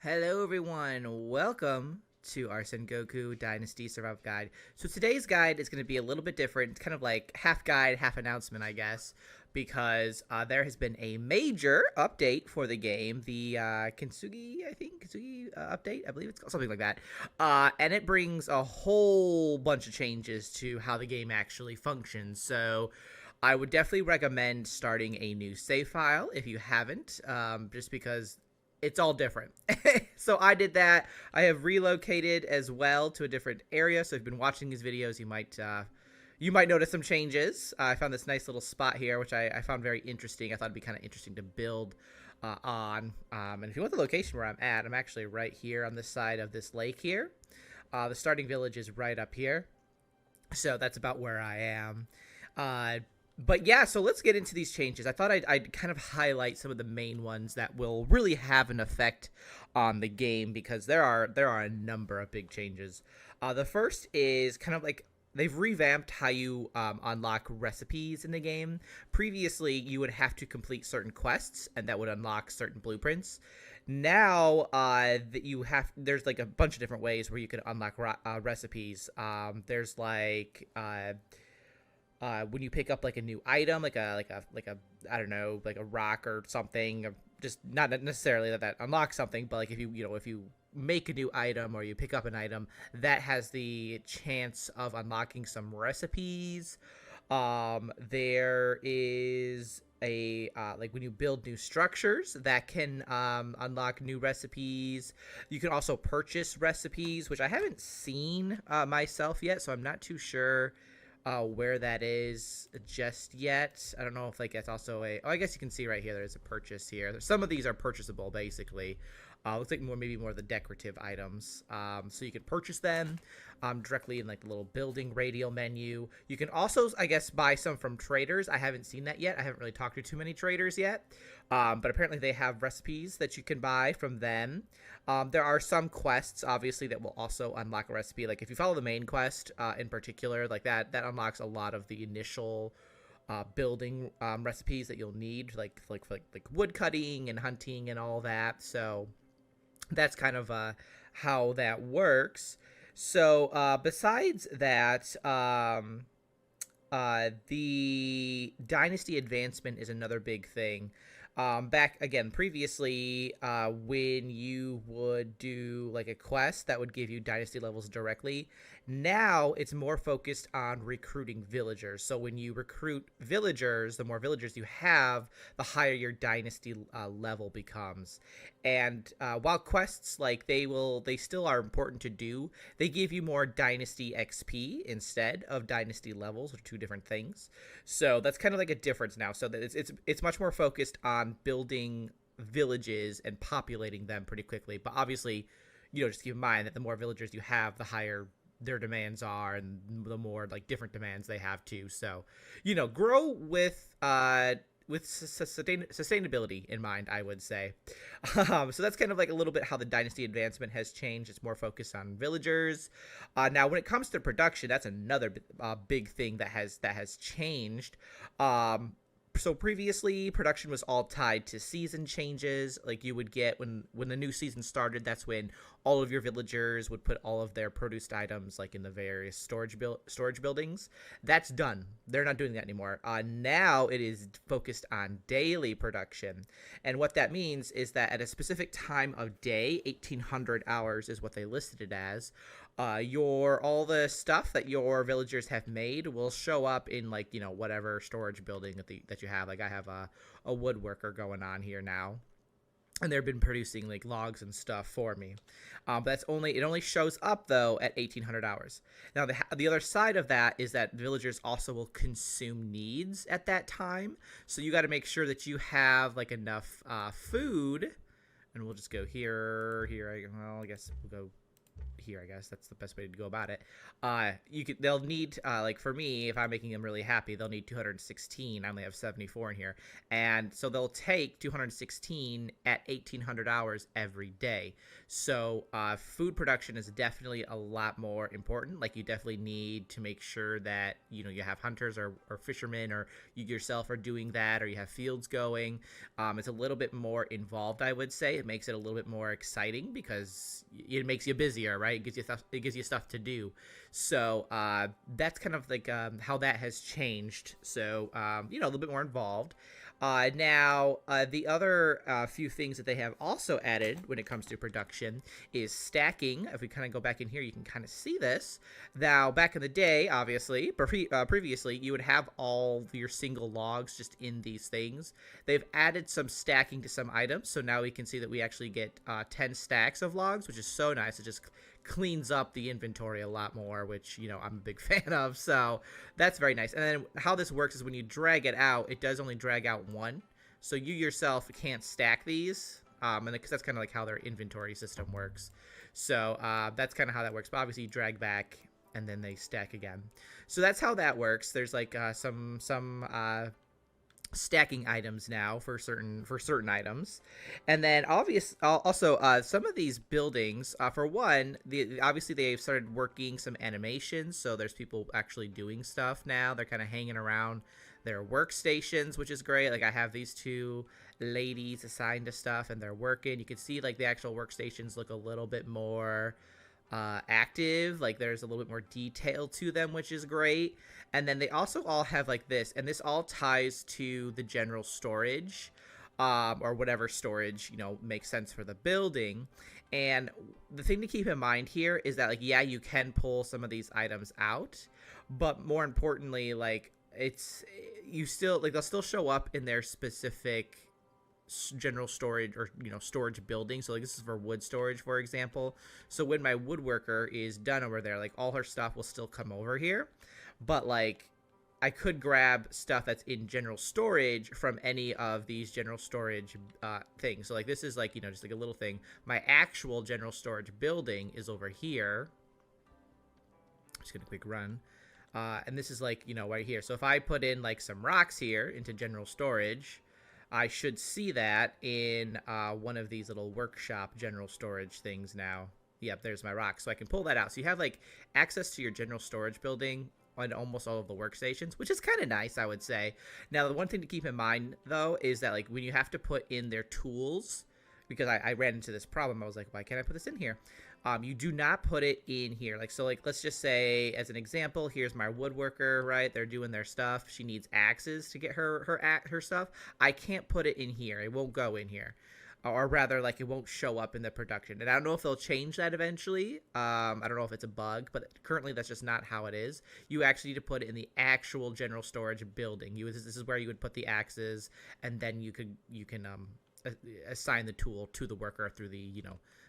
Hello everyone, welcome to our Sengoku Dynasty Survival Guide. So today's guide is going to be a little bit different. It's kind of like half guide, half announcement, I guess, because there has been a major update for the game, the Kintsugi update, I believe it's called something like that, and it brings a whole bunch of changes to how the game actually functions. So I would definitely recommend starting a new save file if you haven't, just because it's all different. So I did that. I have relocated as well to a different area. So if you've been watching these videos, you might notice some changes. I found this nice little spot here, which I found very interesting. I thought it'd be kind of interesting to build on. And if you want the location where I'm at, I'm actually right here on this side of this lake here. The starting village is right up here. So that's about where I am. But yeah, so let's get into these changes. I thought I'd kind of highlight some of the main ones that will really have an effect on the game, because there are a number of big changes. The first is kind of like they've revamped how you unlock recipes in the game. Previously, you would have to complete certain quests, and that would unlock certain blueprints. Now there's like a bunch of different ways where you can unlock recipes. There's like when you pick up like a new item, like a I don't know, like a rock or something, or just not necessarily that unlocks something, but like if you make a new item or you pick up an item, that has the chance of unlocking some recipes. There is a like when you build new structures, that can unlock new recipes. You can also purchase recipes, which I haven't seen myself yet, so I'm not too sure where that is just yet. I don't know if like that's also I guess you can see right here there's a purchase here. Some of these are purchasable basically. Looks like maybe more of the decorative items. So you can purchase them directly in like the little building radial menu. You can also, I guess, buy some from traders. I haven't seen that yet. I haven't really talked to too many traders yet. But apparently they have recipes that you can buy from them. There are some quests, obviously, that will also unlock a recipe. Like if you follow the main quest in particular, like that unlocks a lot of the initial building recipes that you'll need, like wood cutting and hunting and all that. So that's kind of how that works. So besides that, the dynasty advancement is another big thing. Back again previously, when you would do like a quest that would give you dynasty levels directly, now it's more focused on recruiting villagers. So when you recruit villagers, the more villagers you have, the higher your dynasty level becomes. And while quests, like they still are important to do, they give you more dynasty XP instead of dynasty levels, which are two different things. So that's kind of like a difference now. So that it's much more focused on building villages and populating them pretty quickly. But obviously, just keep in mind that the more villagers you have, the higher their demands are, and the more like different demands they have too. So, grow with sustainability in mind, I would say. So that's kind of like a little bit how the dynasty advancement has changed. It's more focused on villagers. Now, when it comes to production, that's another big thing that has changed. So previously, production was all tied to season changes. Like you would get when the new season started, that's when all of your villagers would put all of their produced items like in the various storage buildings. That's done. They're not doing that anymore. Now it is focused on daily production, and what that means is that at a specific time of day, 1800 hours is what they listed it as. All the stuff that your villagers have made will show up in like whatever storage building that you have. Like I have a woodworker going on here now, and they've been producing like logs and stuff for me. But it only shows up though at 1800 hours. Now the other side of that is that villagers also will consume needs at that time. So you got to make sure that you have like enough food. And we'll just go here. I guess we'll go here. I guess that's the best way to go about it. They'll need like for me, if I'm making them really happy, they'll need 216. I only have 74 in here, and so they'll take 216 at 1800 hours every day. So food production is definitely a lot more important. Like you definitely need to make sure that you have hunters or fishermen, or you yourself are doing that, or you have fields going. It's a little bit more involved, I would say. It makes it a little bit more exciting because it makes you busier, right? It gives you stuff to do. So that's kind of like how that has changed. So a little bit more involved. Now, the other few things that they have also added when it comes to production is stacking. If we kind of go back in here, you can kind of see this. Now, back in the day, obviously, previously, you would have all your single logs just in these things. They've added some stacking to some items, so now we can see that we actually get 10 stacks of logs, which is so nice. It just cleans up the inventory a lot more, which I'm a big fan of, so that's very nice. And then how this works is when you drag it out, it does only drag out one, so you yourself can't stack these, and because that's kind of like how their inventory system works. So that's kind of how that works, but obviously you drag back and then they stack again. So that's how that works. There's like some stacking items now for certain items. And then also some of these buildings, for one, obviously they've started working some animations, so there's people actually doing stuff now. They're kind of hanging around their workstations, which is great. Like I have these two ladies assigned to stuff and they're working. You can see like the actual workstations look a little bit more active, like there's a little bit more detail to them, which is great. And then they also all have like this, and this all ties to the general storage, or whatever storage makes sense for the building. And the thing to keep in mind here is that, like, yeah, you can pull some of these items out, but more importantly, like they'll still show up in their specific general storage, or storage building. So like this is for wood storage, for example. So when my woodworker is done over there, like all her stuff will still come over here, but like I could grab stuff that's in general storage from any of these general storage things. So like this is like just like a little thing. My actual general storage building is over here. Just gonna quick run. And this is like right here. So if I put in like some rocks here into general storage, I should see that in one of these little workshop general storage things now. Yep, there's my rock. So I can pull that out. So you have like access to your general storage building on almost all of the workstations, which is kind of nice, I would say. Now, the one thing to keep in mind, though, is that like when you have to put in their tools, because I ran into this problem, I was like, why can't I put this in here? You do not put it in here. Like, so like, let's just say as an example, here's my woodworker, right? They're doing their stuff. She needs axes to get her stuff. I can't put it in here. It won't go in here. Or rather, like, it won't show up in the production. And I don't know if they'll change that eventually. I don't know if it's a bug, but currently that's just not how it is. You actually need to put it in the actual general storage building. This is where you would put the axes, and then you can assign the tool to the worker through the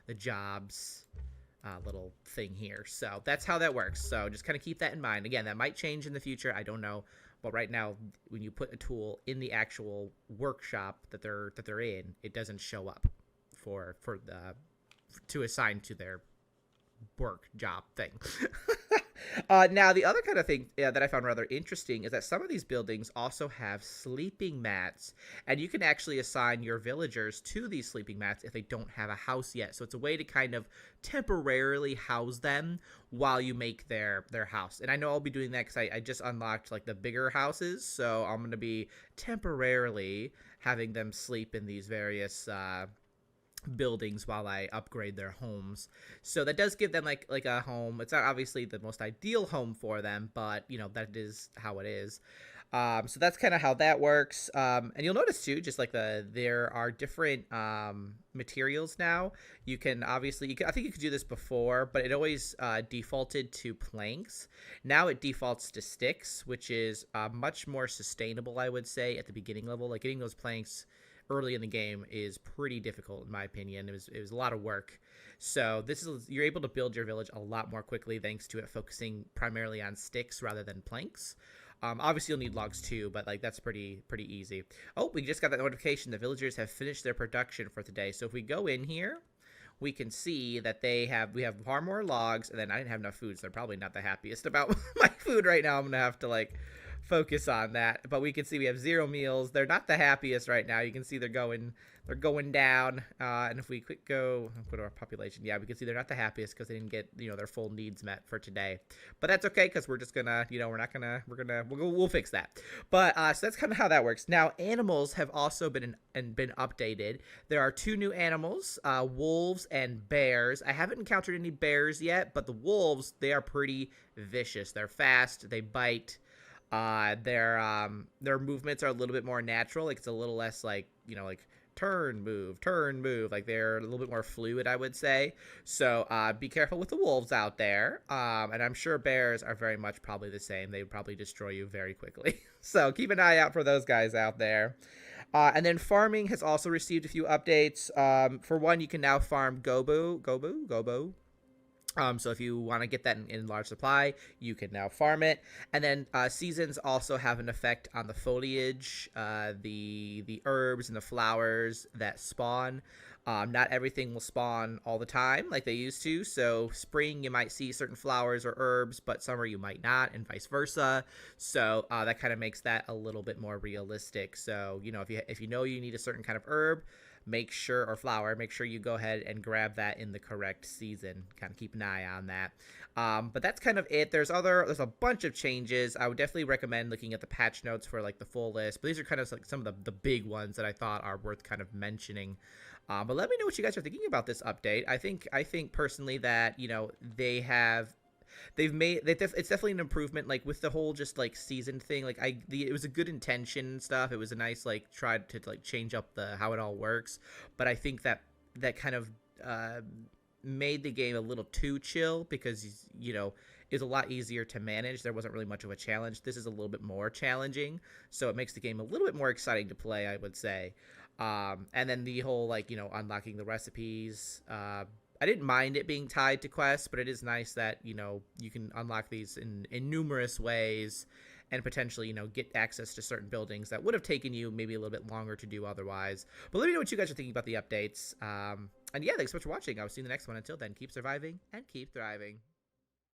the jobs little thing here. So that's how that works. So just kind of keep that in mind. Again, that might change in the future. I don't know. But right now, when you put a tool in the actual workshop that they're in, it doesn't show up to assign to their work job thing. Now, the other kind of thing that I found rather interesting is that some of these buildings also have sleeping mats, and you can actually assign your villagers to these sleeping mats if they don't have a house yet. So it's a way to kind of temporarily house them while you make their house. And I know I'll be doing that because I just unlocked like the bigger houses, so I'm going to be temporarily having them sleep in these various buildings while I upgrade their homes. So that does give them like a home. It's not obviously the most ideal home for them, but that is how it is. So that's kind of how that works. And you'll notice too, just like there are different materials now. You can obviously, I think you could do this before, but it always defaulted to planks. Now it defaults to sticks, which is much more sustainable, I would say, at the beginning level. Like getting those planks early in the game is pretty difficult, in my opinion. It was a lot of work. So you're able to build your village a lot more quickly thanks to it focusing primarily on sticks rather than planks. Obviously you'll need logs too, but like that's pretty easy. Oh, we just got that notification. The villagers have finished their production for today. So if we go in here, we can see that we have far more logs, and then I didn't have enough food, so they're probably not the happiest about my food right now. I'm gonna have to like focus on that. But we can see we have 0 meals. They're not the happiest right now. You can see they're going down. And if we go to our population, yeah, we can see they're not the happiest because they didn't get their full needs met for today. But that's okay because we're just gonna we'll fix that. But so that's kind of how that works. Now animals have also been updated. There are 2 new animals, wolves and bears. I haven't encountered any bears yet, but the wolves, they are pretty vicious. They're fast. They bite. Their movements are a little bit more natural. Like it's a little less like like turn move. Like they're a little bit more fluid, I would say. So be careful with the wolves out there. And I'm sure bears are very much probably the same. They would probably destroy you very quickly. So keep an eye out for those guys out there. And then farming has also received a few updates. For one, you can now farm gobo. So if you want to get that in large supply, you can now farm it. And then seasons also have an effect on the foliage, the herbs and the flowers that spawn. Not everything will spawn all the time like they used to. So spring, you might see certain flowers or herbs, but summer you might not, and vice versa. So that kind of makes that a little bit more realistic. So if you know you need a certain kind of herb, make sure you go ahead and grab that in the correct season. Kind of keep an eye on that. But that's kind of it. There's a bunch of changes. I would definitely recommend looking at the patch notes for like the full list. But these are kind of like some of the big ones that I thought are worth kind of mentioning. But let me know what you guys are thinking about this update. I think personally that it's definitely an improvement, like with the whole just like season thing. Like it was a good intention and stuff. It was a nice like try to like change up how it all works. But I think that kind of made the game a little too chill because it's a lot easier to manage. There wasn't really much of a challenge. This is a little bit more challenging, so it makes the game a little bit more exciting to play, I would say. And then the whole like unlocking the recipes. I didn't mind it being tied to quests, but it is nice that you can unlock these in numerous ways and potentially get access to certain buildings that would have taken you maybe a little bit longer to do otherwise. But let me know what you guys are thinking about the updates. And yeah, thanks so much for watching. I'll see you in the next one. Until then, keep surviving and keep thriving.